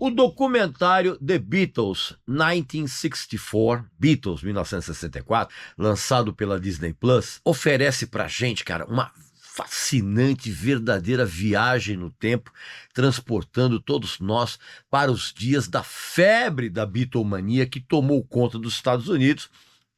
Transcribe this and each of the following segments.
O documentário The Beatles 1964, Beatles 1964, lançado pela Disney Plus, oferece pra gente, cara, uma fascinante, verdadeira viagem no tempo, transportando todos nós para os dias da febre da Beatlemania que tomou conta dos Estados Unidos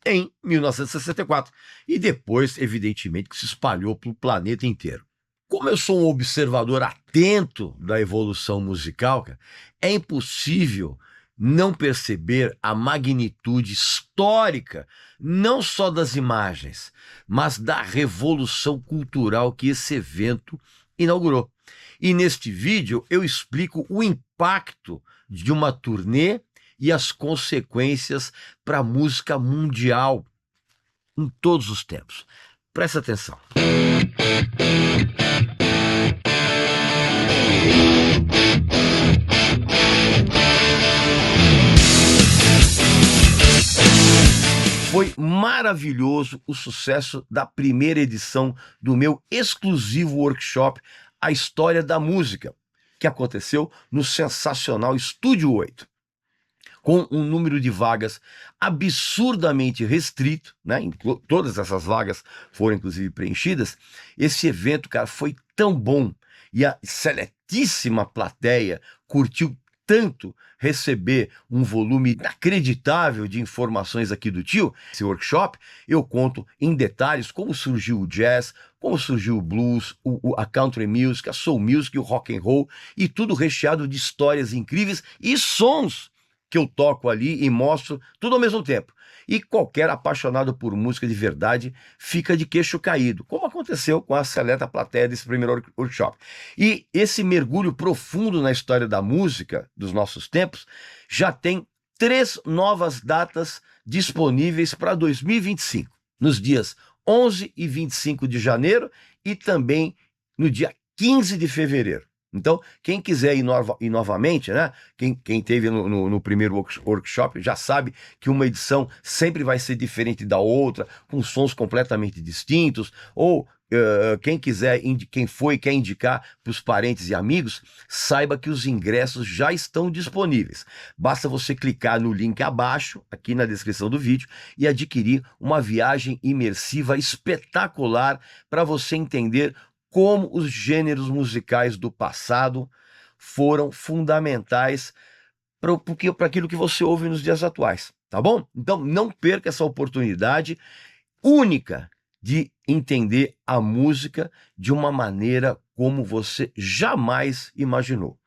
em 1964 e depois, evidentemente, que se espalhou pelo planeta inteiro. Como eu sou um observador atento da evolução musical, cara, é impossível não perceber a magnitude histórica, não só das imagens, mas da revolução cultural que esse evento inaugurou. E neste vídeo eu explico o impacto de uma turnê e as consequências para a música mundial em todos os tempos. Presta atenção. Foi maravilhoso o sucesso da primeira edição do meu exclusivo workshop A História da Música, que aconteceu no sensacional Estúdio 8. Com um número de vagas absurdamente restrito, né? Todas essas vagas foram inclusive preenchidas. Esse evento, cara, foi tão bom e a seletíssima plateia curtiu tanto receber um volume inacreditável de informações aqui do tio. Esse workshop eu conto em detalhes como surgiu o jazz, como surgiu o blues, a country music, a soul music, o rock and roll, e tudo recheado de histórias incríveis e sons que eu toco ali e mostro tudo ao mesmo tempo. E qualquer apaixonado por música de verdade fica de queixo caído, como aconteceu com a seleta plateia desse primeiro workshop. E esse mergulho profundo na história da música dos nossos tempos já tem 3 novas datas disponíveis para 2025, nos dias 11 e 25 de janeiro e também no dia 15 de fevereiro. Então, quem quiser ir novamente, né? Quem teve no primeiro workshop já sabe que uma edição sempre vai ser diferente da outra, com sons completamente distintos, ou quem quer indicar para os parentes e amigos, saiba que os ingressos já estão disponíveis. Basta você clicar no link abaixo, aqui na descrição do vídeo, e adquirir uma viagem imersiva espetacular para você entender como os gêneros musicais do passado foram fundamentais para aquilo que você ouve nos dias atuais, tá bom? Então não perca essa oportunidade única de entender a música de uma maneira como você jamais imaginou.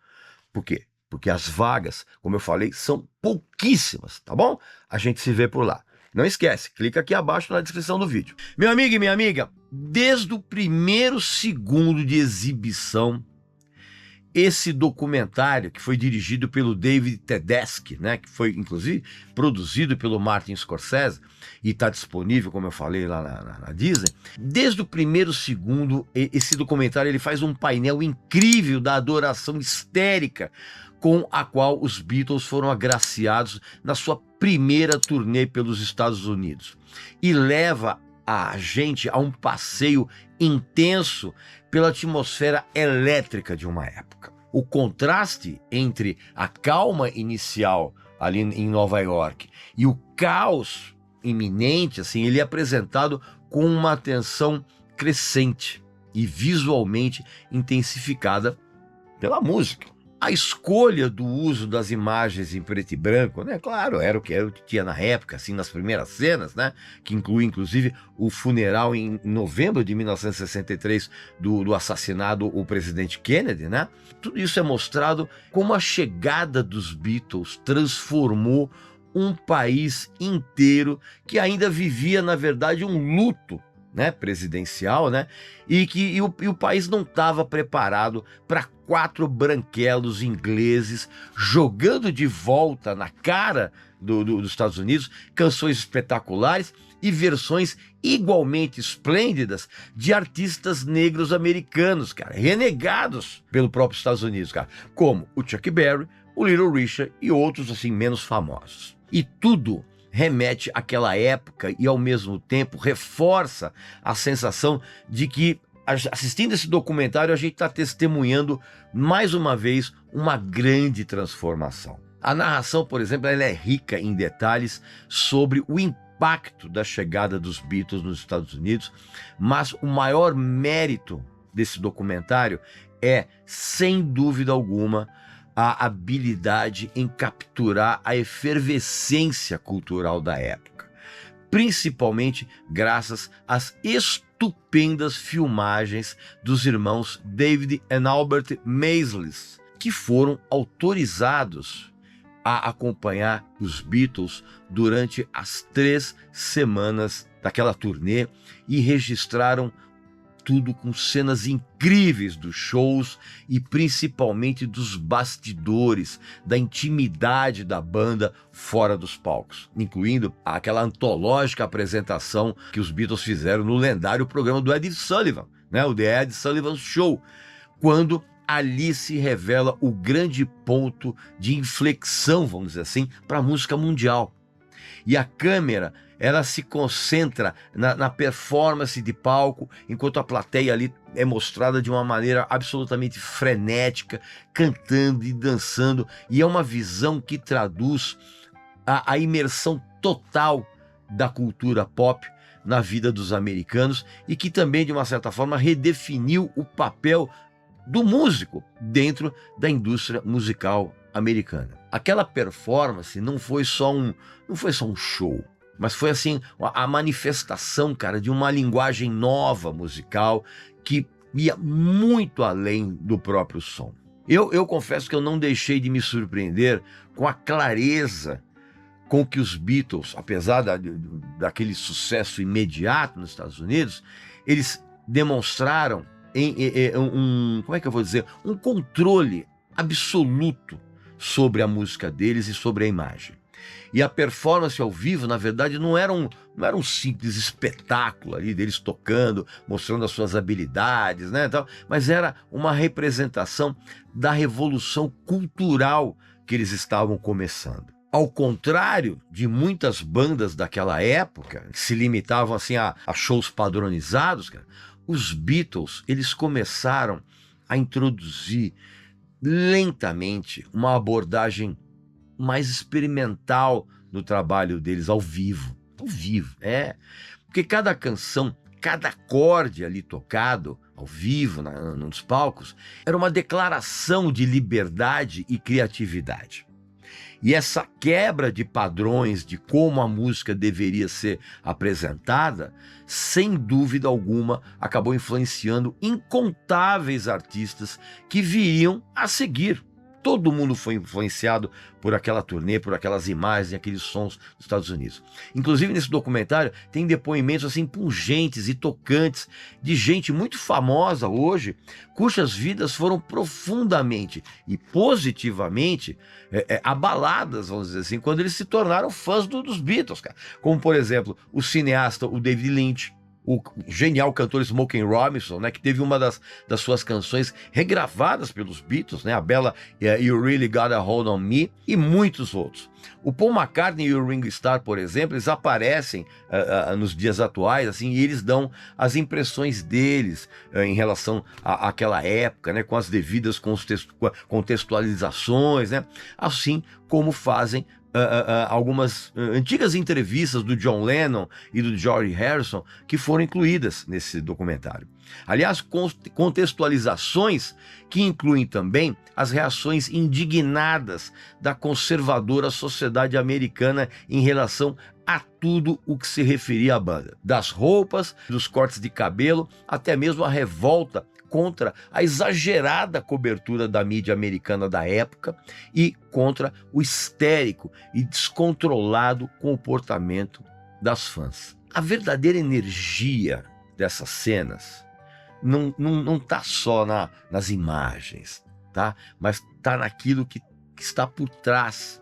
Por quê? Porque as vagas, como eu falei, são pouquíssimas, tá bom? A gente se vê por lá. Não esquece, clica aqui abaixo na descrição do vídeo. Meu amigo e minha amiga, desde o primeiro segundo de exibição, esse documentário, que foi dirigido pelo David Tedeschi, né, que foi inclusive produzido pelo Martin Scorsese e está disponível, como eu falei, lá na Disney, desde o primeiro segundo, esse documentário ele faz um painel incrível da adoração histérica com a qual os Beatles foram agraciados na sua primeira turnê pelos Estados Unidos, e leva a gente a um passeio intenso pela atmosfera elétrica de uma época. O contraste entre a calma inicial ali em Nova York e o caos iminente, assim, ele é apresentado com uma atenção crescente e visualmente intensificada pela música. A escolha do uso das imagens em preto e branco, né? Claro, era o que tinha na época, assim, nas primeiras cenas, né? Que inclui, inclusive, o funeral em novembro de 1963 do assassinado o presidente Kennedy, né? Tudo isso é mostrado como a chegada dos Beatles transformou um país inteiro que ainda vivia, na verdade, um luto, né, presidencial, né, e o país não estava preparado para 4 branquelos ingleses jogando de volta na cara dos Estados Unidos canções espetaculares e versões igualmente esplêndidas de artistas negros americanos, cara, renegados pelo próprio Estados Unidos, cara, como o Chuck Berry, o Little Richard e outros assim menos famosos. E tudo remete àquela época e, ao mesmo tempo, reforça a sensação de que assistindo esse documentário, a gente está testemunhando mais uma vez uma grande transformação. A narração, por exemplo, ela é rica em detalhes sobre o impacto da chegada dos Beatles nos Estados Unidos, mas o maior mérito desse documentário é, sem dúvida alguma, a habilidade em capturar a efervescência cultural da época, principalmente graças às estupendas filmagens dos irmãos David e Albert Maysles, que foram autorizados a acompanhar os Beatles durante as 3 semanas daquela turnê e registraram tudo com cenas incríveis dos shows e principalmente dos bastidores, da intimidade da banda fora dos palcos, incluindo aquela antológica apresentação que os Beatles fizeram no lendário programa do Ed Sullivan, né? O The Ed Sullivan Show, quando ali se revela o grande ponto de inflexão, vamos dizer assim, para a música mundial. E a câmera, ela se concentra na performance de palco, enquanto a plateia ali é mostrada de uma maneira absolutamente frenética, cantando e dançando, e é uma visão que traduz a imersão total da cultura pop na vida dos americanos e que também, de uma certa forma, redefiniu o papel do músico dentro da indústria musical americana. Aquela performance não foi só um show, mas foi assim a manifestação, cara, de uma linguagem nova musical que ia muito além do próprio som. Eu confesso que eu não deixei de me surpreender com a clareza com que os Beatles, apesar daquele sucesso imediato nos Estados Unidos, eles demonstraram um controle absoluto sobre a música deles e sobre a imagem. E a performance ao vivo, na verdade, não era um simples espetáculo ali deles tocando, mostrando as suas habilidades, né, tal, mas era uma representação da revolução cultural que eles estavam começando. Ao contrário de muitas bandas daquela época, que se limitavam assim a shows padronizados, cara, os Beatles, eles começaram a introduzir lentamente uma abordagem mais experimental no trabalho deles ao vivo. Ao vivo, porque cada canção, cada acorde ali tocado ao vivo, nos palcos, era uma declaração de liberdade e criatividade. E essa quebra de padrões de como a música deveria ser apresentada, sem dúvida alguma, acabou influenciando incontáveis artistas que viriam a seguir. Todo mundo foi influenciado por aquela turnê, por aquelas imagens e aqueles sons dos Estados Unidos. Inclusive, nesse documentário, tem depoimentos assim pungentes e tocantes de gente muito famosa hoje, cujas vidas foram profundamente e positivamente abaladas, vamos dizer assim, quando eles se tornaram fãs dos Beatles, cara. Como, por exemplo, o cineasta, o David Lynch, o genial cantor Smokey Robinson, né, que teve uma das suas canções regravadas pelos Beatles, né, a bela You Really Got a Hold on Me, e muitos outros. O Paul McCartney e o Ringo Starr, por exemplo, eles aparecem nos dias atuais, assim, e eles dão as impressões deles em relação àquela época, né, com as devidas contextualizações, né, assim como fazem algumas antigas entrevistas do John Lennon e do George Harrison que foram incluídas nesse documentário. Aliás, contextualizações que incluem também as reações indignadas da conservadora sociedade americana em relação a tudo o que se referia à banda. Das roupas, dos cortes de cabelo, até mesmo a revolta contra a exagerada cobertura da mídia americana da época e contra o histérico e descontrolado comportamento das fãs. A verdadeira energia dessas cenas não está só nas imagens, tá? Mas está naquilo que está por trás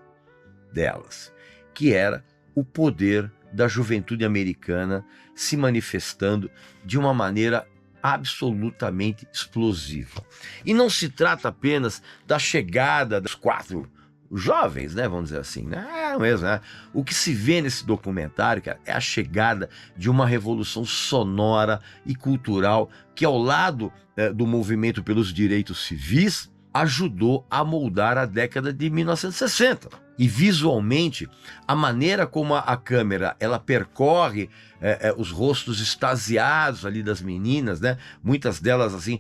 delas, que era o poder da juventude americana se manifestando de uma maneira absolutamente explosiva. E não se trata apenas da chegada dos 4 jovens, né, vamos dizer assim, né? É mesmo, né? O que se vê nesse documentário, cara, é a chegada de uma revolução sonora e cultural que, ao lado do movimento pelos direitos civis, ajudou a moldar a década de 1960. E visualmente, a maneira como a câmera ela percorre os rostos extasiados ali das meninas, né? Muitas delas assim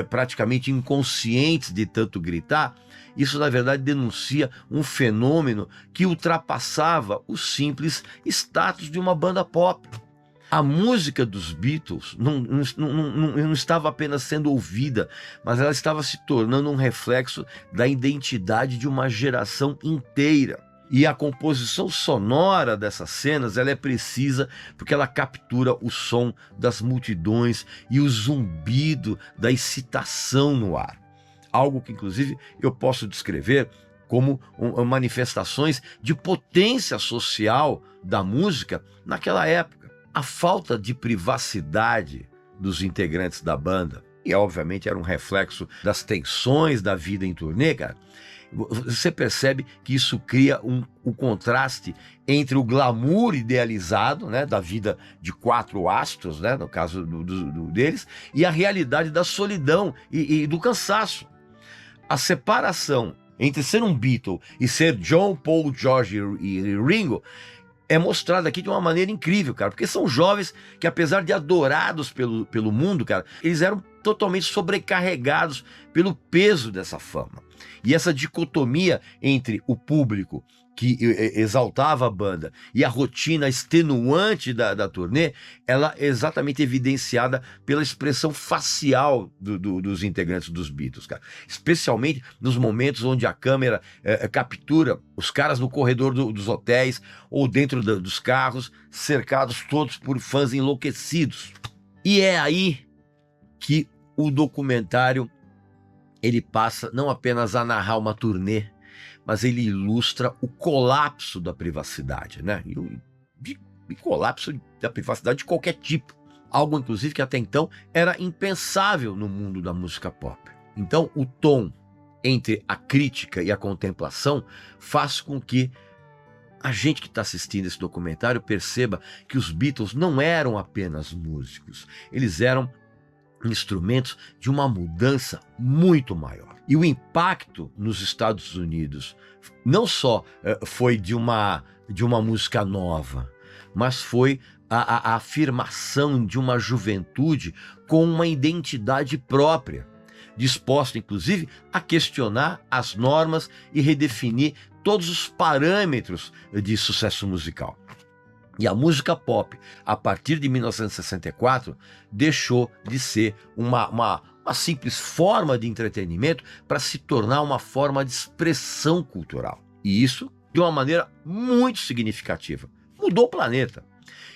praticamente inconscientes de tanto gritar, isso na verdade denuncia um fenômeno que ultrapassava o simples status de uma banda pop. A música dos Beatles não estava apenas sendo ouvida, mas ela estava se tornando um reflexo da identidade de uma geração inteira. E a composição sonora dessas cenas ela é precisa porque ela captura o som das multidões e o zumbido da excitação no ar. Algo que, inclusive, eu posso descrever como manifestações de potência social da música naquela época. A falta de privacidade dos integrantes da banda, e obviamente era um reflexo das tensões da vida em turnê, cara, você percebe que isso cria um contraste entre o glamour idealizado, né, da vida de 4 astros, né, no caso deles, e a realidade da solidão e do cansaço. A separação entre ser um Beatle e ser John, Paul, George e Ringo é mostrado aqui de uma maneira incrível, cara, porque são jovens que, apesar de adorados pelo mundo, cara, eles eram totalmente sobrecarregados pelo peso dessa fama. E essa dicotomia entre o público que exaltava a banda e a rotina extenuante da turnê, ela é exatamente evidenciada pela expressão facial dos integrantes dos Beatles, cara. Especialmente nos momentos onde a câmera captura os caras no corredor dos hotéis ou dentro dos carros, cercados todos por fãs enlouquecidos. E é aí que o documentário ele passa não apenas a narrar uma turnê, mas ele ilustra o colapso da privacidade, né? E colapso da privacidade de qualquer tipo. Algo, inclusive, que até então era impensável no mundo da música pop. Então, o tom entre a crítica e a contemplação faz com que a gente que está assistindo esse documentário perceba que os Beatles não eram apenas músicos. Eles eram instrumentos de uma mudança muito maior. E o impacto nos Estados Unidos não só foi de uma música nova, mas foi a afirmação de uma juventude com uma identidade própria, disposta inclusive a questionar as normas e redefinir todos os parâmetros de sucesso musical. E a música pop, a partir de 1964, deixou de ser uma simples forma de entretenimento para se tornar uma forma de expressão cultural. E isso de uma maneira muito significativa. Mudou o planeta.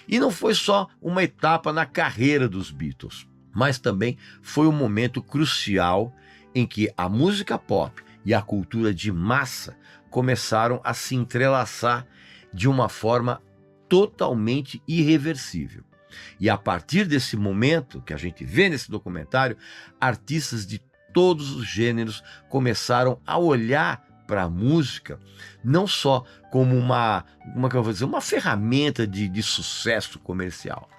E não foi só uma etapa na carreira dos Beatles, mas também foi um momento crucial em que a música pop e a cultura de massa começaram a se entrelaçar de uma forma totalmente irreversível. E a partir desse momento que a gente vê nesse documentário, artistas de todos os gêneros começaram a olhar para a música não só como uma ferramenta de sucesso comercial,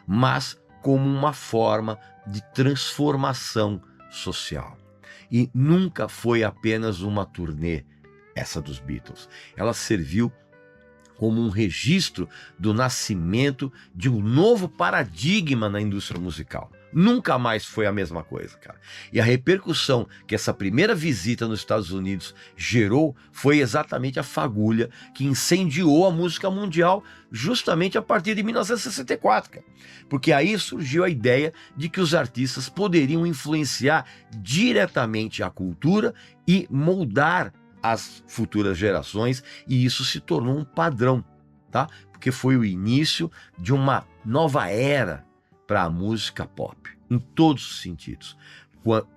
mas como uma forma de transformação social. E nunca foi apenas uma turnê, essa dos Beatles. Ela serviu como um registro do nascimento de um novo paradigma na indústria musical. Nunca mais foi a mesma coisa, cara. E a repercussão que essa primeira visita nos Estados Unidos gerou foi exatamente a fagulha que incendiou a música mundial justamente a partir de 1964, cara. Porque aí surgiu a ideia de que os artistas poderiam influenciar diretamente a cultura e moldar as futuras gerações, e isso se tornou um padrão, tá? Porque foi o início de uma nova era para a música pop, em todos os sentidos.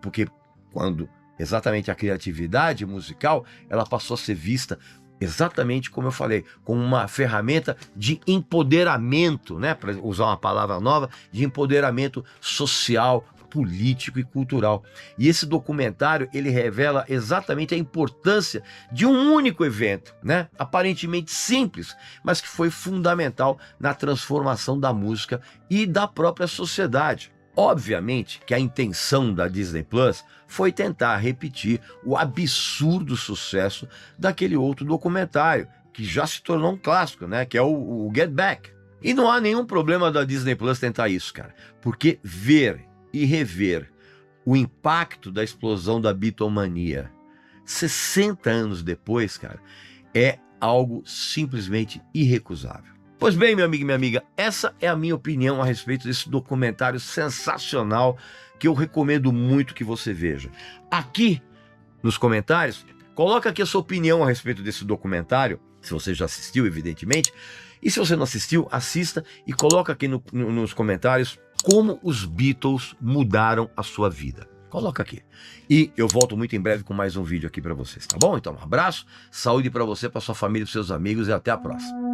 Porque quando exatamente a criatividade musical, ela passou a ser vista exatamente como eu falei, como uma ferramenta de empoderamento, né? Para usar uma palavra nova, de empoderamento social, político e cultural. E esse documentário, ele revela exatamente a importância de um único evento, né? Aparentemente simples, mas que foi fundamental na transformação da música e da própria sociedade. Obviamente que a intenção da Disney Plus foi tentar repetir o absurdo sucesso daquele outro documentário, que já se tornou um clássico, né? Que é o Get Back. E não há nenhum problema da Disney Plus tentar isso, cara, porque ver e rever o impacto da explosão da Beatlemania 60 anos depois, cara, é algo simplesmente irrecusável. Pois bem, meu amigo e minha amiga, essa é a minha opinião a respeito desse documentário sensacional que eu recomendo muito que você veja. Aqui nos comentários, coloca aqui a sua opinião a respeito desse documentário, se você já assistiu, evidentemente, e se você não assistiu, assista e coloca aqui nos comentários como os Beatles mudaram a sua vida. Coloca aqui. E eu volto muito em breve com mais um vídeo aqui para vocês, tá bom? Então, um abraço, saúde para você, para sua família, para seus amigos e até a próxima.